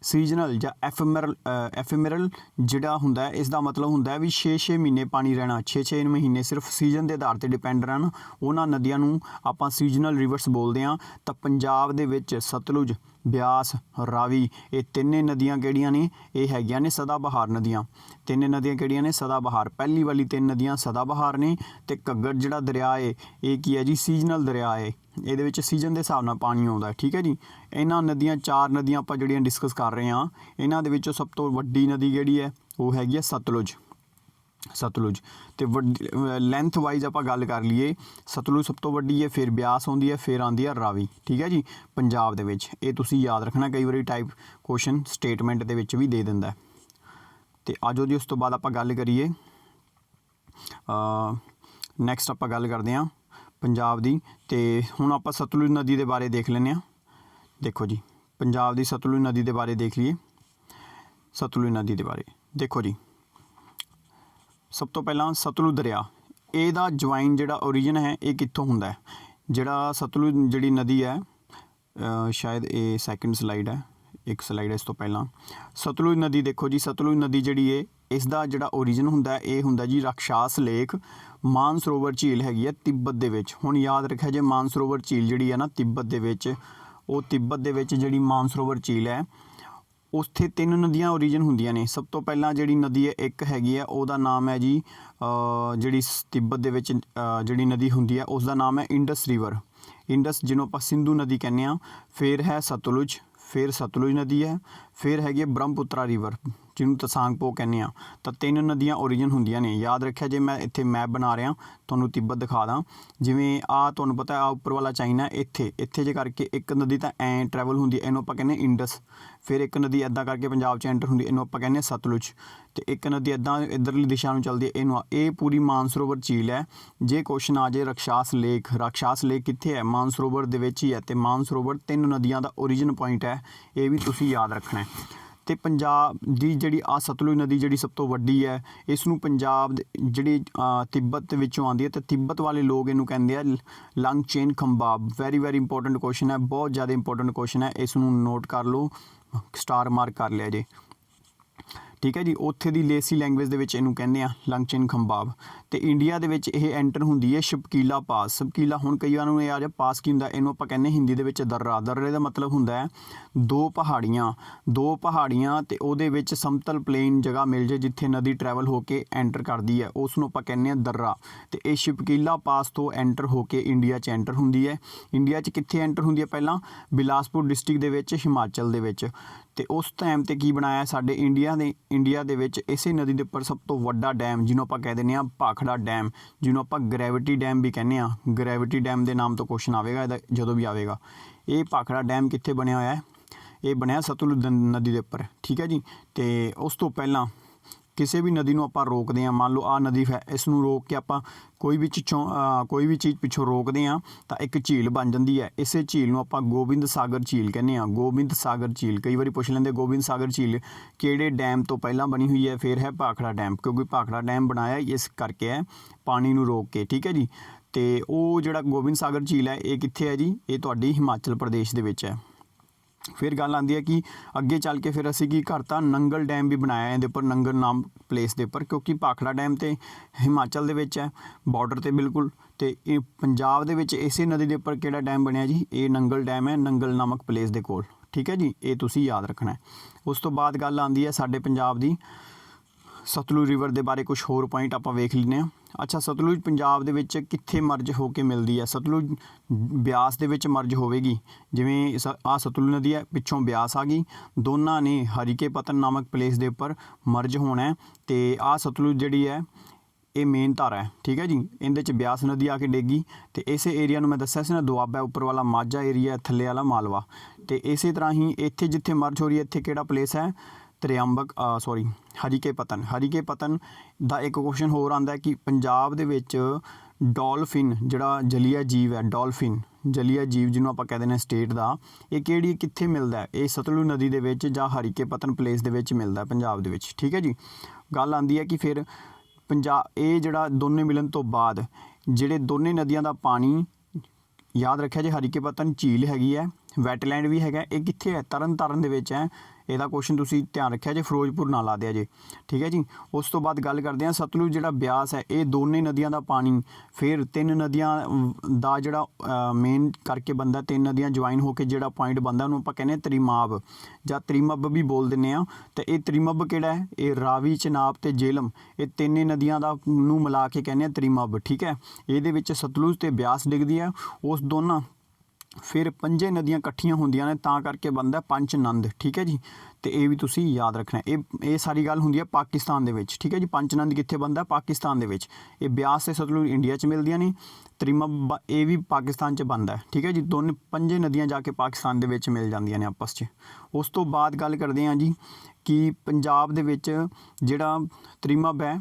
ਸੀਜ਼ਨਲ ਜਾਂ ਐਫੇਮਰਲ ਜਿਹੜਾ ਹੁੰਦਾ, ਇਸ ਦਾ ਮਤਲਬ ਹੁੰਦਾ ਵੀ 6 ਮਹੀਨੇ ਪਾਣੀ ਰਹਿਣਾ, 6 ਮਹੀਨੇ ਸਿਰਫ ਸੀਜ਼ਨ ਦੇ ਆਧਾਰ 'ਤੇ ਡਿਪੈਂਡ ਰਹਿਣ, ਉਹਨਾਂ ਨਦੀਆਂ ਨੂੰ ਆਪਾਂ ਸੀਜ਼ਨਲ ਰਿਵਰਸ ਬੋਲਦੇ ਹਾਂ। ਤਾਂ ਪੰਜਾਬ ਦੇ ਵਿੱਚ ਸਤਲੁਜ, ਬਿਆਸ, ਰਾਵੀ, ਇਹ 3 ਨਦੀਆਂ ਕਿਹੜੀਆਂ ਨੇ? ਇਹ ਹੈਗੀਆਂ ਨੇ ਸਦਾ ਬਹਾਰ ਨਦੀਆਂ। 3 ਨਦੀਆਂ ਕਿਹੜੀਆਂ ਨੇ? ਸਦਾ ਬਹਾਰ। ਪਹਿਲੀ ਵਾਲੀ 3 ਨਦੀਆਂ ਸਦਾ ਬਹਾਰ ਨੇ, ਅਤੇ ਘੱਗਰ ਜਿਹੜਾ ਦਰਿਆ ਹੈ ਇਹ ਕੀ ਹੈ ਜੀ? ਸੀਜ਼ਨਲ ਦਰਿਆ ਹੈ, ਇਹਦੇ ਵਿੱਚ ਸੀਜ਼ਨ ਦੇ ਹਿਸਾਬ ਨਾਲ ਪਾਣੀ ਆਉਂਦਾ, ਠੀਕ ਹੈ ਜੀ। ਇਹਨਾਂ ਨਦੀਆਂ 4 ਨਦੀਆਂ ਆਪਾਂ ਜਿਹੜੀਆਂ ਡਿਸਕਸ ਕਰ ਰਹੇ ਹਾਂ, ਇਹਨਾਂ ਦੇ ਵਿੱਚੋਂ ਸਭ ਤੋਂ ਵੱਡੀ ਨਦੀ ਕਿਹੜੀ ਹੈ? ਉਹ ਹੈਗੀ ਹੈ ਸਤਲੁਜ। ਸਤਲੁਜ। ਤੇ ਲੈਂਥ ਵਾਈਜ਼ ਆਪਾਂ ਗੱਲ ਕਰ ਲਈਏ, ਸਤਲੁਜ ਸਭ ਤੋਂ ਵੱਡੀ ਹੈ, ਫਿਰ ਬਿਆਸ ਆਉਂਦੀ ਹੈ, ਫਿਰ ਆਉਂਦੀ ਹੈ ਰਾਵੀ। ਠੀਕ ਹੈ ਜੀ, ਪੰਜਾਬ ਦੇ ਵਿੱਚ। ਇਹ ਤੁਸੀਂ ਯਾਦ ਰੱਖਣਾ, ਕਈ ਵਾਰੀ ਟਾਈਪ ਕੁਐਸਚਨ ਸਟੇਟਮੈਂਟ ਦੇ ਵਿੱਚ ਵੀ ਦੇ ਦਿੰਦਾ। ਅਤੇ ਆਜੋ ਜੀ ਉਸ ਤੋਂ ਬਾਅਦ ਆਪਾਂ ਗੱਲ ਕਰੀਏ, ਨੈਕਸਟ ਆਪਾਂ ਗੱਲ ਕਰਦੇ ਹਾਂ ਪੰਜਾਬ ਦੀ। ਅਤੇ ਹੁਣ ਆਪਾਂ ਸਤਲੁਜ ਨਦੀ ਦੇ ਬਾਰੇ ਦੇਖ ਲੈਂਦੇ ਹਾਂ। ਦੇਖੋ ਜੀ, ਪੰਜਾਬ ਦੀ ਸਤਲੁਜ ਨਦੀ ਦੇ ਬਾਰੇ ਦੇਖ ਲਈਏ। ਸਤਲੁਜ ਨਦੀ ਦੇ ਬਾਰੇ ਦੇਖੋ ਜੀ, ਸਭ ਤੋਂ ਪਹਿਲਾਂ ਸਤਲੁਜ ਦਰਿਆ, ਇਹਦਾ ਜੁਆਇਨ ਜਿਹੜਾ ਓਰੀਜਨ ਹੈ ਇਹ ਕਿੱਥੋਂ ਹੁੰਦਾ ਹੈ? ਜਿਹੜਾ ਸਤਲੁਜ ਜਿਹੜੀ ਨਦੀ ਹੈ, ਸ਼ਾਇਦ ਇਹ ਸੈਕਿੰਡ ਸਲਾਈਡ ਹੈ, ਇੱਕ ਸਲਾਈਡ ਹੈ ਇਸ ਤੋਂ ਪਹਿਲਾਂ। ਸਤਲੁਜ ਨਦੀ ਦੇਖੋ ਜੀ, ਸਤਲੁਜ ਨਦੀ ਜਿਹੜੀ ਹੈ ਇਸ ਦਾ ਜਿਹੜਾ ਓਰੀਜਨ ਹੁੰਦਾ ਇਹ ਹੁੰਦਾ ਜੀ ਰਾਖਸ਼ਾਸ ਲੇਕ, ਮਾਨਸਰੋਵਰ ਝੀਲ ਹੈਗੀ ਹੈ ਤਿੱਬਤ ਦੇ ਵਿੱਚ। ਹੁਣ ਯਾਦ ਰੱਖਿਆ ਜੇ, ਮਾਨਸਰੋਵਰ ਝੀਲ ਜਿਹੜੀ ਹੈ ਨਾ ਤਿੱਬਤ ਦੇ ਵਿੱਚ, ਉਹ ਤਿੱਬਤ ਦੇ ਵਿੱਚ ਜਿਹੜੀ ਮਾਨਸਰੋਵਰ ਝੀਲ ਹੈ, ਉੱਥੇ 3 ਨਦੀਆਂ ਓਰੀਜਨ ਹੁੰਦੀਆਂ ਨੇ। ਸਭ ਤੋਂ ਪਹਿਲਾਂ ਜਿਹੜੀ ਨਦੀ ਹੈ ਇੱਕ ਹੈਗੀ ਹੈ, ਉਹਦਾ ਨਾਮ ਹੈ ਜੀ ਜਿਹੜੀ ਤਿੱਬਤ ਦੇ ਵਿੱਚ ਜਿਹੜੀ ਨਦੀ ਹੁੰਦੀ ਹੈ ਉਸ ਦਾ ਨਾਮ ਹੈ ਇੰਡਸ ਰਿਵਰ, ਇੰਡਸ ਜਿਹਨੂੰ ਆਪਾਂ ਸਿੰਧੂ ਨਦੀ ਕਹਿੰਦੇ ਹਾਂ। ਫਿਰ ਹੈ ਸਤਲੁਜ, ਫਿਰ ਸਤਲੁਜ ਨਦੀ ਹੈ, ਫਿਰ ਹੈਗੀ ਹੈ ਬ੍ਰਹਮਪੁੱਤਰਾ ਰਿਵਰ ਜਿਹਨੂੰ ਤਸਾਂਗਪੋ ਕਹਿੰਦੇ ਹਾਂ। ਤਾਂ 3 ਨਦੀਆਂ ਓਰੀਜਨ ਹੁੰਦੀਆਂ ਨੇ। ਯਾਦ ਰੱਖਿਆ ਜੇ, ਮੈਂ ਇੱਥੇ ਮੈਪ ਬਣਾ ਰਿਹਾ ਤੁਹਾਨੂੰ ਤਿੱਬਤ ਦਿਖਾ ਦਾਂ। ਜਿਵੇਂ ਆ ਤੁਹਾਨੂੰ ਪਤਾ ਆ ਉੱਪਰ ਵਾਲਾ ਚਾਈਨਾ, ਇੱਥੇ ਜੇ ਕਰਕੇ ਇੱਕ ਨਦੀ ਤਾਂ ਐਂ ਟਰੈਵਲ ਹੁੰਦੀ ਹੈ, ਇਹਨੂੰ ਆਪਾਂ ਕਹਿੰਦੇ ਇੰਡਸ। ਫਿਰ ਇੱਕ ਨਦੀ ਇੱਦਾਂ ਕਰਕੇ ਪੰਜਾਬ 'ਚ ਐਂਟਰ ਹੁੰਦੀ, ਇਹਨੂੰ ਆਪਾਂ ਕਹਿੰਦੇ ਸਤਲੁਜ। ਅਤੇ ਇੱਕ ਨਦੀ ਇੱਦਾਂ ਇੱਧਰਲੀ ਦਿਸ਼ਾ ਨੂੰ ਚੱਲਦੀ ਹੈ, ਇਹਨੂੰ ਇਹ ਪੂਰੀ ਮਾਨਸਰੋਵਰ ਝੀਲ ਹੈ। ਜੇ ਕੁਐਸਚਨ ਆ ਜਾਏ ਰਾਖਸ਼ਾਸ ਲੇਕ ਕਿੱਥੇ ਹੈ? ਮਾਨਸਰੋਵਰ ਦੇ ਵਿੱਚ ਹੀ ਹੈ। ਅਤੇ ਮਾਨਸਰੋਵਰ 3 ਨਦੀਆਂ ਦਾ ਓਰੀਜਨ ਪੁਆਇੰਟ ਹੈ, ਇਹ ਵੀ ਤੁਸੀਂ ਯਾਦ ਰੱਖਣਾ ਹੈ। ਅਤੇ ਪੰਜਾਬ ਦੀ ਜਿਹੜੀ ਆ ਸਤਲੁਜ ਨਦੀ ਜਿਹੜੀ ਸਭ ਤੋਂ ਵੱਡੀ ਹੈ, ਇਸ ਨੂੰ ਪੰਜਾਬ ਦੇ ਜਿਹੜੀ ਤਿੱਬਤ ਦੇ ਵਿੱਚੋਂ ਆਉਂਦੀ ਹੈ, ਅਤੇ ਤਿੱਬਤ ਵਾਲੇ ਲੋਕ ਇਹਨੂੰ ਕਹਿੰਦੇ ਆ ਲੰਗਚੇਨ ਖੰਬਾਬ। ਵੈਰੀ ਇੰਪੋਰਟੈਂਟ ਕੁਐਸਚਨ ਹੈ, ਬਹੁਤ ਜ਼ਿਆਦਾ ਇੰਪੋਰਟੈਂਟ ਕੁਐਸਚਨ ਹੈ, ਇਸ ਨੂੰ ਨੋਟ ਕਰ ਲਓ, ਸਟਾਰ ਮਾਰਕ ਕਰ ਲਿਆ ਜੇ। ਠੀਕ ਹੈ ਜੀ, ਉੱਥੇ ਦੀ ਲੇਸੀ ਲੈਂਗੁਏਜ ਦੇ ਵਿੱਚ ਇਹਨੂੰ ਕਹਿੰਦੇ ਆ ਲੰਗਚੇਨ ਖੰਬਾਬ। ਅਤੇ ਇੰਡੀਆ ਦੇ ਵਿੱਚ ਇਹ ਐਂਟਰ ਹੁੰਦੀ ਹੈ ਸ਼ਬਕੀਲਾ ਪਾਸ। ਸ਼ਬਕੀਲਾ, ਹੁਣ ਕਈਆਂ ਨੂੰ ਇਹ ਆ ਜਾ ਪਾਸ ਕੀ ਹੁੰਦਾ, ਇਹਨੂੰ ਆਪਾਂ ਕਹਿੰਦੇ ਹਿੰਦੀ ਦੇ ਵਿੱਚ ਦर्रा। ਦर्रे ਦਾ ਮਤਲਬ ਹੁੰਦਾ ਹੈ ਦੋ ਪਹਾੜੀਆਂ ਅਤੇ ਉਹਦੇ ਵਿੱਚ ਸਮਤਲ ਪਲੇਨ ਜਗ੍ਹਾ ਮਿਲ ਜਾਏ ਜਿੱਥੇ ਨਦੀ ਟਰੈਵਲ ਹੋ ਕੇ ਐਂਟਰ ਕਰਦੀ ਹੈ, ਉਸ ਨੂੰ ਆਪਾਂ ਕਹਿੰਦੇ ਹਾਂ ਦर्रा। ਅਤੇ ਇਹ ਸ਼ਬਕੀਲਾ ਪਾਸ ਤੋਂ ਐਂਟਰ ਹੋ ਕੇ ਇੰਡੀਆ 'ਚ ਐਂਟਰ ਹੁੰਦੀ ਹੈ। ਇੰਡੀਆ 'ਚ ਕਿੱਥੇ ਐਂਟਰ ਹੁੰਦੀ ਹੈ? ਪਹਿਲਾਂ ਬਿਲਾਸਪੁਰ ਡਿਸਟ੍ਰਿਕਟ ਦੇ ਵਿੱਚ, ਹਿਮਾਚਲ ਦੇ ਵਿੱਚ। ਅਤੇ ਉਸ ਟਾਈਮ 'ਤੇ ਕੀ ਬਣਾਇਆ ਸਾਡੇ ਇੰਡੀਆ ਦੇ ਵਿੱਚ ਇਸੇ ਨਦੀ ਦੇ ਉੱਪਰ ਸਭ ਤੋਂ ਵੱਡਾ ਡੈਮ ਜਿਹਨੂੰ ਆਪਾਂ ਕਹਿ ਦਿੰਦੇ ਹਾਂ ਭਾਖੜਾ ਡੈਮ, ਜਿਹਨੂੰ ਆਪਾਂ ਗ੍ਰੈਵਿਟੀ ਡੈਮ ਵੀ ਕਹਿੰਦੇ ਹਾਂ। ਗ੍ਰੈਵਿਟੀ ਡੈਮ ਦੇ ਨਾਮ ਤੋਂ ਕੁਐਸਚਨ ਆਵੇਗਾ ਇਹਦਾ ਜਦੋਂ ਵੀ ਆਵੇਗਾ। ਇਹ ਭਾਖੜਾ ਡੈਮ ਕਿੱਥੇ ਬਣਿਆ ਹੋਇਆ ਹੈ? ਇਹ ਬਣਿਆ ਸਤਲੁਜ ਨਦੀ ਦੇ ਉੱਪਰ। ਠੀਕ ਹੈ ਜੀ, ਅਤੇ ਉਸ ਤੋਂ ਪਹਿਲਾਂ ਕਿਸੇ ਵੀ ਨਦੀ ਨੂੰ ਆਪਾਂ ਰੋਕਦੇ ਹਾਂ, ਮੰਨ ਲਓ ਆਹ ਨਦੀ ਹੈ, ਇਸ ਨੂੰ ਰੋਕ ਕੇ ਆਪਾਂ ਕੋਈ ਵੀ ਚੀਜ਼ ਪਿੱਛੋਂ ਰੋਕਦੇ ਹਾਂ ਤਾਂ ਇੱਕ ਝੀਲ ਬਣ ਜਾਂਦੀ ਹੈ। ਇਸੇ ਝੀਲ ਨੂੰ ਆਪਾਂ ਗੋਬਿੰਦ ਸਾਗਰ ਝੀਲ ਕਹਿੰਦੇ ਹਾਂ। ਗੋਬਿੰਦ ਸਾਗਰ ਝੀਲ, ਕਈ ਵਾਰੀ ਪੁੱਛ ਲੈਂਦੇ ਗੋਬਿੰਦ ਸਾਗਰ ਝੀਲ ਕਿਹੜੇ ਡੈਮ ਤੋਂ ਪਹਿਲਾਂ ਬਣੀ ਹੋਈ ਹੈ? ਫਿਰ ਹੈ ਭਾਖੜਾ ਡੈਮ, ਕਿਉਂਕਿ ਭਾਖੜਾ ਡੈਮ ਬਣਾਇਆ ਇਸ ਕਰਕੇ ਹੈ ਪਾਣੀ ਨੂੰ ਰੋਕ ਕੇ। ਠੀਕ ਹੈ ਜੀ, ਅਤੇ ਉਹ ਜਿਹੜਾ ਗੋਬਿੰਦ ਸਾਗਰ ਝੀਲ ਹੈ ਇਹ ਕਿੱਥੇ ਹੈ ਜੀ? ਇਹ ਤੁਹਾਡੀ ਹਿਮਾਚਲ ਪ੍ਰਦੇਸ਼ ਦੇ ਵਿੱਚ ਹੈ। ਫਿਰ ਗੱਲ ਆਉਂਦੀ ਹੈ ਕਿ ਅੱਗੇ ਚੱਲ ਕੇ ਫਿਰ ਅਸੀਂ ਕੀ ਕਰਤਾ, ਨੰਗਲ ਡੈਮ ਵੀ ਬਣਾਇਆ ਇਹਦੇ ਉੱਪਰ, ਨੰਗਲ ਨਾਮ ਪਲੇਸ ਦੇ ਉੱਪਰ, ਕਿਉਂਕਿ ਭਾਖੜਾ ਡੈਮ ਤੇ ਹਿਮਾਚਲ ਦੇ ਵਿੱਚ ਹੈ, ਬਾਰਡਰ 'ਤੇ ਬਿਲਕੁਲ। ਅਤੇ ਇਹ ਪੰਜਾਬ ਦੇ ਵਿੱਚ ਇਸੇ ਨਦੀ ਦੇ ਉੱਪਰ ਕਿਹੜਾ ਡੈਮ ਬਣਿਆ ਜੀ? ਇਹ ਨੰਗਲ ਡੈਮ ਹੈ, ਨੰਗਲ ਨਾਮਕ ਪਲੇਸ ਦੇ ਕੋਲ। ਠੀਕ ਹੈ ਜੀ, ਇਹ ਤੁਸੀਂ ਯਾਦ ਰੱਖਣਾ ਹੈ। ਉਸ ਤੋਂ ਬਾਅਦ ਗੱਲ ਆਉਂਦੀ ਹੈ ਸਾਡੇ ਪੰਜਾਬ ਦੀ ਸਤਲੁਜ ਰਿਵਰ ਦੇ ਬਾਰੇ ਕੁਝ ਹੋਰ ਪੁਆਇੰਟ ਆਪਾਂ ਵੇਖ ਲੈਂਦੇ ਹਾਂ। ਅੱਛਾ, ਸਤਲੁਜ ਪੰਜਾਬ ਦੇ ਵਿੱਚ ਕਿੱਥੇ ਮਰਜ ਹੋ ਕੇ ਮਿਲਦੀ ਹੈ? ਸਤਲੁਜ ਬਿਆਸ ਦੇ ਵਿੱਚ ਮਰਜ ਹੋਵੇਗੀ। ਜਿਵੇਂ ਆਹ ਸਤਲੁਜ ਨਦੀ ਹੈ, ਪਿੱਛੋਂ ਬਿਆਸ ਆ ਗਈ, ਦੋਨਾਂ ਨੇ ਹਰੀਕੇ ਪਤਨ ਨਾਮਕ ਪਲੇਸ ਦੇ ਉੱਪਰ ਮਰਜ ਹੋਣਾ ਹੈ। ਅਤੇ ਆਹ ਸਤਲੁਜ ਜਿਹੜੀ ਹੈ ਇਹ ਮੇਨ ਧਾਰਾ ਹੈ। ਠੀਕ ਹੈ ਜੀ, ਇਹਦੇ 'ਚ ਬਿਆਸ ਨਦੀ ਆ ਕੇ ਡੇਗੀ, ਅਤੇ ਇਸੇ ਏਰੀਆ ਨੂੰ ਮੈਂ ਦੱਸਿਆ ਸੀ ਨਾ, ਦੁਆਬਾ ਉੱਪਰ ਵਾਲਾ ਮਾਝਾ ਏਰੀਆ, ਥੱਲੇ ਵਾਲਾ ਮਾਲਵਾ। ਅਤੇ ਇਸੇ ਤਰ੍ਹਾਂ ਹੀ ਇੱਥੇ ਜਿੱਥੇ ਮਰਜ ਹੋ ਰਹੀ ਹੈ, ਇੱਥੇ ਕਿਹੜਾ ਪਲੇਸ ਹੈ? ਹਰੀਕੇ ਪਤਨ ਦਾ ਇੱਕ ਕੁਐਸਚਨ ਹੋਰ ਆਉਂਦਾ ਕਿ ਪੰਜਾਬ ਦੇ ਵਿੱਚ ਡੋਲਫਿਨ ਜਿਹੜਾ ਜਲੀਆ ਜੀਵ ਹੈ, ਜਲੀਆ ਜੀਵ ਜਿਹਨੂੰ ਆਪਾਂ ਕਹਿ ਦਿੰਦੇ ਹਾਂ ਸਟੇਟ ਦਾ, ਇਹ ਕਿੱਥੇ ਮਿਲਦਾ ਹੈ? ਇਹ ਸਤਲੁਜ ਨਦੀ ਦੇ ਵਿੱਚ ਜਾਂ ਹਰੀਕੇ ਪਤਨ ਪਲੇਸ ਦੇ ਵਿੱਚ ਮਿਲਦਾ ਪੰਜਾਬ ਦੇ ਵਿੱਚ। ਠੀਕ ਹੈ ਜੀ, ਗੱਲ ਆਉਂਦੀ ਹੈ ਕਿ ਫਿਰ ਇਹ ਜਿਹੜਾ ਦੋਨੇ ਮਿਲਣ ਤੋਂ ਬਾਅਦ ਜਿਹੜੇ ਦੋਨੇ ਨਦੀਆਂ ਦਾ ਪਾਣੀ, ਯਾਦ ਰੱਖਿਆ ਜੇ ਹਰੀਕੇ ਪਤਨ ਝੀਲ ਹੈਗੀ ਹੈ, ਵੈਟਲੈਂਡ ਵੀ ਹੈਗਾ, ਇਹ ਕਿੱਥੇ ਹੈ? ਤਰਨ ਦੇ ਵਿੱਚ ਹੈ। ਇਹਦਾ ਕੁਐਸਚਨ ਤੁਸੀਂ ਧਿਆਨ ਰੱਖਿਆ ਜੇ, ਫਿਰੋਜ਼ਪੁਰ ਨਾ ਲਾ ਦਿਆ ਜੇ। ਠੀਕ ਹੈ ਜੀ, ਉਸ ਤੋਂ ਬਾਅਦ ਗੱਲ ਕਰਦੇ ਹਾਂ ਸਤਲੁਜ ਜਿਹੜਾ ਬਿਆਸ ਹੈ, ਇਹ ਦੋਨੇ ਨਦੀਆਂ ਦਾ ਪਾਣੀ ਫਿਰ 3 ਨਦੀਆਂ ਦਾ ਜਿਹੜਾ ਮੇਨ ਕਰਕੇ ਬਣਦਾ, 3 ਨਦੀਆਂ ਜੁਆਇਨ ਹੋ ਕੇ ਜਿਹੜਾ ਪੁਆਇੰਟ ਬਣਦਾ ਉਹਨੂੰ ਆਪਾਂ ਕਹਿੰਦੇ ਹਾਂ ਤ੍ਰਿਮਾਬ ਜਾਂ ਤ੍ਰਿਮਬ ਵੀ ਬੋਲ ਦਿੰਦੇ ਹਾਂ। ਅਤੇ ਇਹ ਤ੍ਰਿਮਬ ਕਿਹੜਾ ਹੈ? ਇਹ ਰਾਵੀ, ਚਨਾਬ ਅਤੇ ਜੇਹਲਮ, ਇਹ 3 ਨਦੀਆਂ ਦਾ ਨੂੰ ਮਿਲਾ ਕੇ ਕਹਿੰਦੇ ਹਾਂ ਤ੍ਰਿਮਬ। ਠੀਕ ਹੈ, ਇਹਦੇ ਵਿੱਚ ਸਤਲੁਜ ਅਤੇ ਬਿਆਸ ਡਿੱਗਦੀ ਹੈ। ਉਸ ਦੋਨਾਂ ਫਿਰ ਪੰਜੇ ਨਦੀਆਂ ਇਕੱਠੀਆਂ ਹੁੰਦੀਆਂ ਨੇ ਤਾਂ ਕਰਕੇ ਬਣਦਾ ਪੰਚਨੰਦ, ਠੀਕ ਹੈ ਜੀ। ਤੇ ਇਹ ਵੀ ਤੁਸੀਂ ਯਾਦ ਰੱਖਣਾ। ਇਹ ਸਾਰੀ ਗੱਲ ਹੁੰਦੀ ਹੈ ਪਾਕਿਸਤਾਨ ਦੇ ਵਿੱਚ, ਠੀਕ ਹੈ ਜੀ। ਪੰਚਨੰਦ ਕਿੱਥੇ ਬਣਦਾ? ਪਾਕਿਸਤਾਨ ਦੇ ਵਿੱਚ। ਇਹ ਬਿਆਸ ਤੇ ਸਤਲੁਜ ਇੰਡੀਆ 'ਚ ਮਿਲਦੀਆਂ ਨੇ, ਤ੍ਰਿਮਬ ਇਹ ਵੀ ਪਾਕਿਸਤਾਨ 'ਚ ਬਣਦਾ, ਠੀਕ ਹੈ ਜੀ। ਦੋਨੇ ਪੰਜੇ ਨਦੀਆਂ ਜਾ ਕੇ ਪਾਕਿਸਤਾਨ ਦੇ ਵਿੱਚ ਮਿਲ ਜਾਂਦੀਆਂ ਨੇ ਆਪਸ 'ਚ। ਉਸ ਤੋਂ ਬਾਅਦ ਗੱਲ ਕਰਦੇ ਹਾਂ ਜੀ ਕਿ ਪੰਜਾਬ ਦੇ ਵਿੱਚ ਜਿਹੜਾ ਤ੍ਰਿਮਬ ਹੈ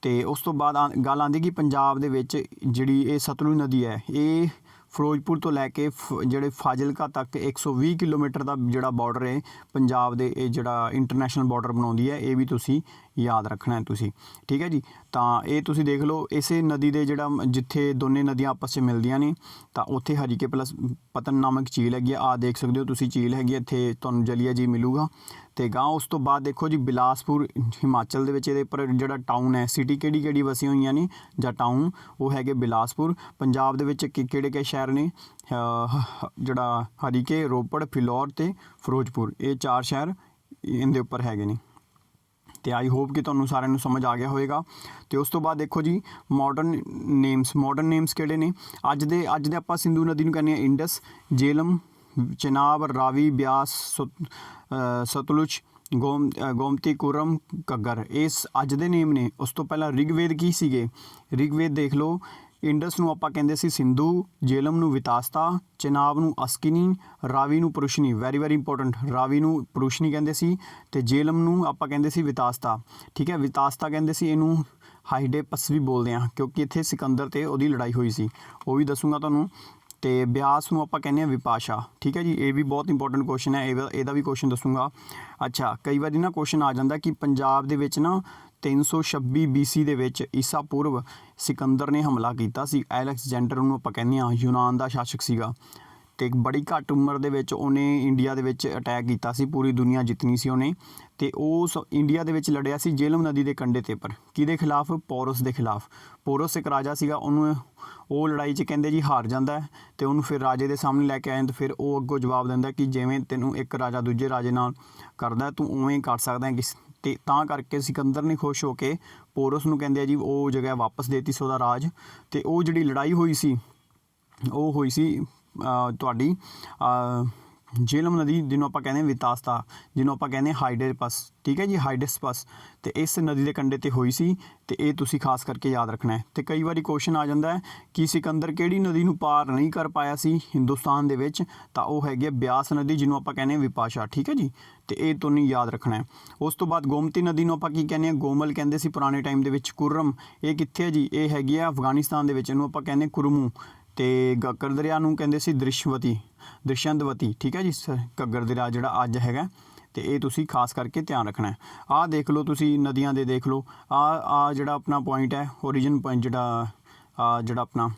ਤੇ ਉਸ ਤੋਂ ਬਾਅਦ ਗੱਲ ਆਉਂਦੀ ਕਿ ਪੰਜਾਬ ਦੇ ਵਿੱਚ ਜਿਹੜੀ ਇਹ ਸਤਲੁਜ ਨਦੀ ਹੈ ਇਹ ਫਿਰੋਜ਼ਪੁਰ ਤੋਂ ਲੈ ਕੇ ਜਿਹੜੇ ਫਾਜ਼ਿਲਕਾ ਤੱਕ 120 ਕਿਲੋਮੀਟਰ ਦਾ ਜਿਹੜਾ ਬਾਰਡਰ ਹੈ ਪੰਜਾਬ ਦੇ, ਇਹ ਜਿਹੜਾ ਇੰਟਰਨੈਸ਼ਨਲ ਬਾਰਡਰ ਬਣਾਉਂਦੀ ਹੈ। ਇਹ ਵੀ ਤੁਸੀਂ ਯਾਦ ਰੱਖਣਾ ਹੈ ਤੁਸੀਂ, ਠੀਕ ਹੈ ਜੀ। ਤਾਂ ਇਹ ਤੁਸੀਂ ਦੇਖ ਲਓ ਇਸੇ ਨਦੀ ਦੇ ਜਿਹੜਾ ਜਿੱਥੇ ਦੋਨੇ ਨਦੀਆਂ ਆਪਸ 'ਚ ਮਿਲਦੀਆਂ ਨੇ ਤਾਂ ਉੱਥੇ ਹਰੀਕੇ ਪਲਸ ਪਤਨ ਨਾਮਕ ਝੀਲ ਹੈਗੀ ਆ, ਦੇਖ ਸਕਦੇ ਹੋ ਤੁਸੀਂ ਝੀਲ ਹੈਗੀ ਇੱਥੇ ਤੁਹਾਨੂੰ ਜਲੀਆ ਜੀ ਮਿਲੂਗਾ। ਤੇ ਗਾਂ ਉਸ ਤੋਂ ਬਾਅਦ ਦੇਖੋ ਜੀ ਬਿਲਾਸਪੁਰ ਹਿਮਾਚਲ ਦੇ ਵਿੱਚ, ਇਹਦੇ ਉੱਪਰ ਜਿਹੜਾ ਟਾਊਨ ਹੈ, ਸਿਟੀ ਕਿਹੜੀ ਵਸੀਆਂ ਹੋਈਆਂ ਨੇ ਜਾਂ ਟਾਊਨ, ਉਹ ਹੈਗੇ ਬਿਲਾਸਪੁਰ। ਪੰਜਾਬ ਦੇ ਵਿੱਚ ਕਿਹੜੇ ਸ਼ਹਿਰ ਨੇ? ਜਿਹੜਾ ਹਰੀਕੇ, ਰੋਪੜ, ਫਿਲੌਰ ਤੇ ਫਿਰੋਜ਼ਪੁਰ, ਇਹ 4 ਸ਼ਹਿਰ ਇਹਦੇ ਉੱਪਰ ਹੈਗੇ ਨੇ। ਤੇ ਆਈ ਹੋਪ ਕਿ ਤੁਹਾਨੂੰ ਸਾਰਿਆਂ ਨੂੰ ਸਮਝ ਆ ਗਿਆ ਹੋਵੇਗਾ। ਤੇ ਉਸ ਤੋਂ ਬਾਅਦ ਦੇਖੋ ਜੀ ਮਾਡਰਨ ਨੇਮਸ ਕਿਹੜੇ ਨੇ? ਅੱਜ ਦੇ ਆਪਾਂ ਸਿੰਧੂ ਨਦੀ ਨੂੰ ਕਹਿੰਦੇ ਹਾਂ ਇੰਡਸ, ਜੇਹਲਮ, ਚਨਾਬ, ਰਾਵੀ, ਬਿਆਸ, ਸਤਲੁਜ, ਗੋਮਤੀ, ਕੁਰਮ, ਘੱਗਰ, ਇਹ ਅੱਜ ਦੇ ਨੇਮ ਨੇ। ਉਸ ਤੋਂ ਪਹਿਲਾਂ ਰਿਗਵੇਦ ਕੀ ਸੀਗੇ? ਰਿਗਵੇਦ ਦੇਖ ਲਓ, ਇੰਡਸ ਨੂੰ ਆਪਾਂ ਕਹਿੰਦੇ ਸੀ ਸਿੰਧੂ, ਜੇਹਲਮ ਨੂੰ ਵਿਤਾਸਤਾ, ਚਨਾਬ ਨੂੰ ਅਸਕਿਨੀ, ਰਾਵੀ ਨੂੰ ਪੁਰੁਸ਼ਨੀ, ਵੈਰੀ ਇੰਪੋਰਟੈਂਟ, ਰਾਵੀ ਨੂੰ ਪੁਰੁਸ਼ਨੀ ਕਹਿੰਦੇ ਸੀ, ਤੇ ਜੇਹਲਮ ਨੂੰ ਆਪਾਂ ਕਹਿੰਦੇ ਸੀ ਵਿਤਾਸਤਾ, ਠੀਕ ਹੈ। ਵਿਤਾਸਤਾ ਕਹਿੰਦੇ ਸੀ, ਇਹਨੂੰ ਹਾਈਡੇਪਸ ਵੀ ਬੋਲਦੇ ਹਾਂ ਕਿਉਂਕਿ ਇੱਥੇ ਸਿਕੰਦਰ ਤੇ ਉਹਦੀ ਲੜਾਈ ਹੋਈ ਸੀ, ਉਹ ਵੀ ਦੱਸੂਗਾ ਤੁਹਾਨੂੰ। ਤੇ ਬਿਆਸ ਨੂੰ ਆਪਾਂ ਕਹਿੰਦੇ ਹਾਂ ਵਿਪਾਸ਼ਾ, ਠੀਕ ਹੈ ਜੀ। ਇਹ ਵੀ ਬਹੁਤ ਇੰਪੋਰਟੈਂਟ ਕੁਐਸਚਨ ਹੈ, ਇਹਦਾ ਵੀ ਕੁਐਸਚਨ ਦੱਸੂਗਾ। ਅੱਛਾ, ਕਈ ਵਾਰੀ ਨਾ ਕੁਐਸਚਨ ਆ ਜਾਂਦਾ ਕਿ ਪੰਜਾਬ ਦੇ ਵਿੱਚ ਨਾ 326 BC ਦੇ ਵਿੱਚ ਈਸਾ ਪੂਰਵ ਸਿਕੰਦਰ ਨੇ ਹਮਲਾ ਕੀਤਾ ਸੀ। ਅਲੈਗਜ਼ੈਂਡਰ ਨੂੰ ਆਪਾਂ ਕਹਿੰਦੇ ਹਾਂ ਯੂਨਾਨ ਦਾ ਸ਼ਾਸਕ ਸੀਗਾ, ਤੇ ਬੜੀ ਘੱਟ ਉਮਰ ਦੇ ਵਿੱਚ ਉਹਨੇ ਇੰਡੀਆ ਦੇ ਵਿੱਚ ਅਟੈਕ ਕੀਤਾ ਸੀ, ਪੂਰੀ ਦੁਨੀਆ ਜਿੱਤਣੀ ਸੀ ਉਹਨੇ। ਤੇ ਉਸ ਇੰਡੀਆ ਦੇ ਵਿੱਚ ਲੜਿਆ ਸੀ ਜੇਹਲਮ ਨਦੀ ਦੇ ਕੰਢੇ ਤੇ, ਪਰ ਕਿਹਦੇ ਖਿਲਾਫ? ਪੋਰਸ ਦੇ ਖਿਲਾਫ। ਪੋਰਸ ਇੱਕ ਰਾਜਾ ਸੀਗਾ, ਉਹਨੂੰ ਉਹ ਲੜਾਈ 'ਚ ਕਹਿੰਦੇ ਜੀ ਹਾਰ ਜਾਂਦਾ ਹੈ ਤੇ ਉਹਨੂੰ ਫਿਰ ਰਾਜੇ ਦੇ ਸਾਹਮਣੇ ਲੈ ਕੇ ਆਏ ਤਾਂ ਫਿਰ ਉਹ ਅੱਗੋਂ ਜਵਾਬ ਦਿੰਦਾ ਕਿ ਜਿਵੇਂ ਤੈਨੂੰ ਇੱਕ ਰਾਜਾ ਦੂਜੇ ਰਾਜੇ ਨਾਲ ਕਰਦਾ ਤੂੰ ਉਵੇਂ ਕਰ ਸਕਦਾ ਹੈ। ਤੇ ਤਾਂ ਕਰਕੇ ਸਿਕੰਦਰ ਨੇ ਖੁਸ਼ ਹੋ ਕੇ ਪੋਰਸ ਨੂੰ ਕਹਿੰਦੇ ਆ ਜੀ ਉਹ ਜਗ੍ਹਾ ਵਾਪਸ ਦੇਤੀ ਸੀ ਉਹਦਾ ਰਾਜ। ਤੇ ਉਹ ਜਿਹੜੀ ਲੜਾਈ ਹੋਈ ਸੀ ਉਹ ਹੋਈ ਸੀ ਤੁਹਾਡੀ ਜੇਹਲਮ ਨਦੀ, ਜਿਹਨੂੰ ਆਪਾਂ ਕਹਿੰਦੇ ਵਿਤਾਸਤਾ, ਜਿਹਨੂੰ ਆਪਾਂ ਕਹਿੰਦੇ ਹਾਈਡੇਸਪਸ, ਠੀਕ ਹੈ ਜੀ, ਹਾਈਡੇਸਪਸ। ਤੇ ਇਸ ਨਦੀ ਦੇ ਕੰਢੇ ਤੇ ਹੋਈ ਸੀ, ਤੇ ਇਹ ਤੁਸੀਂ ਖਾਸ ਕਰਕੇ ਯਾਦ ਰੱਖਣਾ ਹੈ। ਤੇ ਕਈ ਵਾਰੀ ਕੁਐਸਚਨ ਆ ਜਾਂਦਾ ਹੈ ਕਿ ਸਿਕੰਦਰ ਕਿਹੜੀ ਨਦੀ ਨੂੰ ਪਾਰ ਨਹੀਂ ਕਰ ਪਾਇਆ ਸੀ ਹਿੰਦੁਸਤਾਨ ਦੇ ਵਿੱਚ? ਤਾਂ ਉਹ ਹੈਗੀ ਹੈ ਬਿਆਸ ਨਦੀ, ਜਿਹਨੂੰ ਆਪਾਂ ਕਹਿੰਦੇ ਹਾਂ ਵਿਪਾਸ਼ਾ, ਠੀਕ ਹੈ ਜੀ। ਤੇ ਇਹ ਤੁਹਾਨੂੰ ਯਾਦ ਰੱਖਣਾ ਹੈ। ਉਸ ਤੋਂ ਬਾਅਦ ਗੋਮਤੀ ਨਦੀ ਨੂੰ ਆਪਾਂ ਕੀ ਕਹਿੰਦੇ ਹਾਂ? ਗੋਮਲ ਕਹਿੰਦੇ ਸੀ ਪੁਰਾਣੇ ਟਾਈਮ ਦੇ ਵਿੱਚ। ਕੁਰਮ, ਇਹ ਕਿੱਥੇ ਹੈ ਜੀ? ਇਹ ਹੈਗੀ ਹੈ ਅਫਗਾਨਿਸਤਾਨ ਦੇ ਵਿੱਚ, ਇਹਨੂੰ ਆਪਾਂ ਕਹਿੰਦੇ ਕੁਰਮੂ। ਤੇ ਘੱਗਰ ਦਰਿਆ ਨੂੰ ਕਹਿੰਦੇ ਸੀ ਦ੍ਰਿਸ਼ਯੰਦਵਤੀ, ਠੀਕ ਹੈ ਜੀ। ਘੱਗਰ ਦਰਿਆ ਜਿਹੜਾ ਅੱਜ ਹੈਗਾ, ਤੇ ਇਹ ਤੁਸੀਂ ਖਾਸ ਕਰਕੇ ਧਿਆਨ ਰੱਖਣਾ ਹੈ। ਆਹ ਦੇਖ ਲਓ ਤੁਸੀਂ ਨਦੀਆਂ ਦੇ ਦੇਖ ਲਓ, ਆ ਜਿਹੜਾ ਆਪਣਾ ਪੁਆਇੰਟ ਹੈ, ਓਰੀਜਨ ਪੁਆਇੰਟ ਜਿਹੜਾ ਆਪਣਾ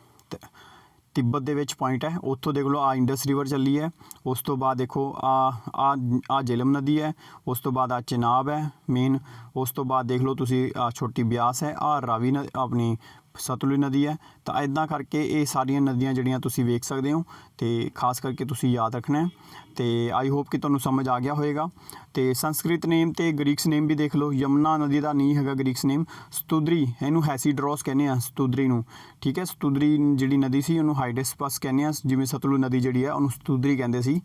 ਤਿੱਬਤ ਦੇ ਵਿੱਚ ਪੁਆਇੰਟ ਹੈ, ਉੱਥੋਂ ਦੇਖ ਲਓ ਆ ਇੰਡਸ ਰਿਵਰ ਚੱਲੀ ਹੈ। ਉਸ ਤੋਂ ਬਾਅਦ ਦੇਖੋ ਆ ਜੇਹਲਮ ਨਦੀ ਹੈ। ਉਸ ਤੋਂ ਬਾਅਦ ਆ ਚਨਾਬ ਹੈ ਮੇਨ। ਉਸ ਤੋਂ ਬਾਅਦ ਦੇਖ ਲਓ ਤੁਸੀਂ ਆ ਛੋਟੀ ਬਿਆਸ ਹੈ, ਆ ਰਾਵੀ ਆਪਣੀ ਸਤਲੁਜ ਨਦੀ ਹੈ। ਤਾਂ ਇੱਦਾਂ ਕਰਕੇ ਇਹ ਸਾਰੀਆਂ ਨਦੀਆਂ ਜਿਹੜੀਆਂ ਤੁਸੀਂ ਵੇਖ ਸਕਦੇ ਹੋ, ਤੇ ਖਾਸ ਕਰਕੇ ਤੁਸੀਂ ਯਾਦ ਰੱਖਣਾ ਹੈ। ਤੇ ਆਈ ਹੋਪ ਕਿ ਤੁਹਾਨੂੰ ਸਮਝ ਆ ਗਿਆ ਹੋਵੇਗਾ। ਤੇ ਸੰਸਕ੍ਰਿਤ ਨੇਮ ਤੇ ਗ੍ਰੀਕਸ ਨੇਮ ਵੀ ਦੇਖ ਲਓ। ਯਮੁਨਾ ਨਦੀ ਦਾ ਨਹੀਂ ਹੈਗਾ ਗ੍ਰੀਕਸ ਨੇਮ, ਸਤੁਦਰੀ, ਇਹਨੂੰ ਹੈਸੀਡਰੋਸ ਕਹਿੰਦੇ ਆ ਸਤੁਦਰੀ ਨੂੰ, ਠੀਕ ਹੈ। ਸਤੁਦਰੀ ਜਿਹੜੀ ਨਦੀ ਸੀ ਉਹਨੂੰ ਹਾਈਡੇਸਪਸ ਕਹਿੰਦੇ ਆ, ਜਿਵੇਂ ਸਤਲੁਜ ਨਦੀ ਜਿਹੜੀ ਆ ਉਹਨੂੰ ਸਤੁਦਰੀ ਕਹਿੰਦੇ ਸੀ।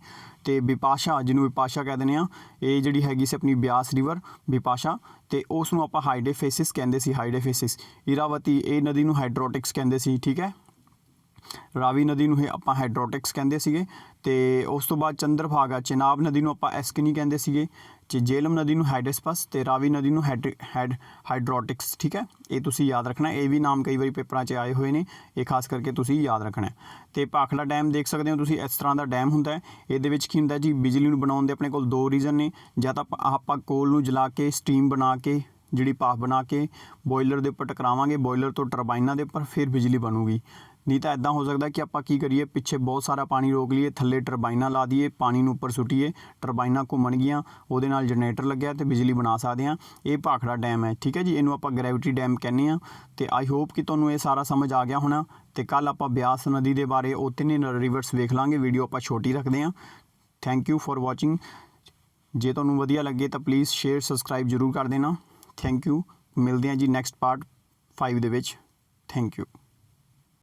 ਤੇ ਵਿਪਾਸ਼ਾ, ਜਿਹਨੂੰ ਵਿਪਾਸ਼ਾ ਕਹਿ ਦਿੰਦੇ ਆ, ਇਹ ਜਿਹੜੀ ਹੈਗੀ ਸੀ ਆਪਣੀ ਬਿਆਸ ਰਿਵਰ ਵਿਪਾਸ਼ਾ, ਤੇ ਉਸ ਨੂੰ ਆਪਾਂ ਹਾਈਡੇਫੇਸਿਸ ਕਹਿੰਦੇ ਸੀ, ਹਾਈਡੇਫੇਸਿਸ। ਇਰਾਵਤੀ, ਇਹ ਨਦੀ ਨੂੰ ਹਾਈਡਰੋਟਿਕਸ ਕਹਿੰਦੇ ਸੀ, ਠੀਕ ਹੈ। ਰਾਵੀ ਨਦੀ ਨੂੰ ਆਪਾਂ ਹਾਈਡਰੋਟਿਕਸ ਕਹਿੰਦੇ ਸੀਗੇ। ਤੇ ਉਸ ਤੋਂ ਬਾਅਦ ਚੰਦਰਭਾਗਾ, ਚਨਾਬ ਨਦੀ ਨੂੰ ਆਪਾਂ ਐਸਕਿਨੀ ਕਹਿੰਦੇ ਸੀਗੇ, ਜੇਹਲਮ ਨਦੀ ਨੂੰ ਹਾਈਡੇਸਪਸ, ਤੇ ਰਾਵੀ ਨਦੀ ਨੂੰ ਹਾਈਡਰੋਟਿਕਸ, ਠੀਕ ਹੈ। ਇਹ ਤੁਸੀਂ ਯਾਦ ਰੱਖਣਾ, ਇਹ ਵੀ ਨਾਮ ਕਈ ਵਾਰੀ ਪੇਪਰਾਂ 'ਚ ਆਏ ਹੋਏ ਨੇ, ਇਹ ਖਾਸ ਕਰਕੇ ਤੁਸੀਂ ਯਾਦ ਰੱਖਣਾ। ਤੇ ਭਾਖੜਾ ਡੈਮ ਦੇਖ ਸਕਦੇ ਹੋ ਤੁਸੀਂ, ਇਸ ਤਰ੍ਹਾਂ ਦਾ ਡੈਮ ਹੁੰਦਾ ਹੈ। ਇਹਦੇ ਵਿੱਚ ਕੀ ਹੁੰਦਾ ਜੀ, ਬਿਜਲੀ ਨੂੰ ਬਣਾਉਣ ਦੇ ਆਪਣੇ ਕੋਲ 2 ਰੀਜ਼ਨ ਨੇ। ਜਾਂ ਤਾਂ ਆਪਾਂ ਕੋਲ ਨੂੰ ਜਲਾ ਕੇ ਸਟੀਮ ਬਣਾ ਕੇ, ਜਿਹੜੀ ਭਾਫ ਬਣਾ ਕੇ ਬੋਇਲਰ ਦੇ ਉੱਪਰ ਟਕਰਾਵਾਂਗੇ, ਬੋਇਲਰ ਤੋਂ ਟਰਬਾਈਨਾਂ ਦੇ ਉੱਪਰ, ਫਿਰ ਬਿਜਲੀ ਬਣੂਗੀ। ਨਹੀਂ ਤਾਂ ਇੱਦਾਂ ਹੋ ਸਕਦਾ ਕਿ ਆਪਾਂ ਕੀ ਕਰੀਏ, ਪਿੱਛੇ ਬਹੁਤ ਸਾਰਾ ਪਾਣੀ ਰੋਕ ਲਈਏ, ਥੱਲੇ ਟਰਬਾਈਨਾਂ ਲਾ ਦਈਏ, ਪਾਣੀ ਨੂੰ ਉੱਪਰ ਸੁੱਟੀਏ, ਟਰਬਾਈਨਾਂ ਘੁੰਮਣਗੀਆਂ, ਉਹਦੇ ਨਾਲ ਜਨਰੇਟਰ ਲੱਗਿਆ ਤੇ ਬਿਜਲੀ ਬਣਾ ਸਕਦੇ ਹਾਂ। ਇਹ ਭਾਖੜਾ ਡੈਮ ਹੈ, ਠੀਕ ਹੈ ਜੀ। ਇਹਨੂੰ ਆਪਾਂ ਗ੍ਰੈਵਿਟੀ ਡੈਮ ਕਹਿੰਦੇ ਹਾਂ। ਤੇ ਆਈ ਹੋਪ ਕਿ ਤੁਹਾਨੂੰ ਇਹ ਸਾਰਾ ਸਮਝ ਆ ਗਿਆ ਹੋਣਾ। ਤੇ ਕੱਲ੍ਹ ਆਪਾਂ ਬਿਆਸ ਨਦੀ ਦੇ ਬਾਰੇ ਉਹ 3 ਰਿਵਰਸ ਵੇਖ ਲਾਂਗੇ। ਵੀਡੀਓ ਆਪਾਂ ਛੋਟੀ ਰੱਖਦੇ ਹਾਂ। Thank you for watching. ਜੇ ਤੁਹਾਨੂੰ ਵਧੀਆ ਲੱਗੇ ਤਾਂ ਪਲੀਜ਼ ਸ਼ੇਅਰ ਸਬਸਕ੍ਰਾਈਬ ਜ਼ਰੂਰ ਕਰ ਦੇਣਾ। Thank you. ਮਿਲਦੇ ਹਾਂ ਜੀ ਨੈਕਸਟ ਪਾਰਟ 5 ਦੇ ਵਿੱਚ। Thank you.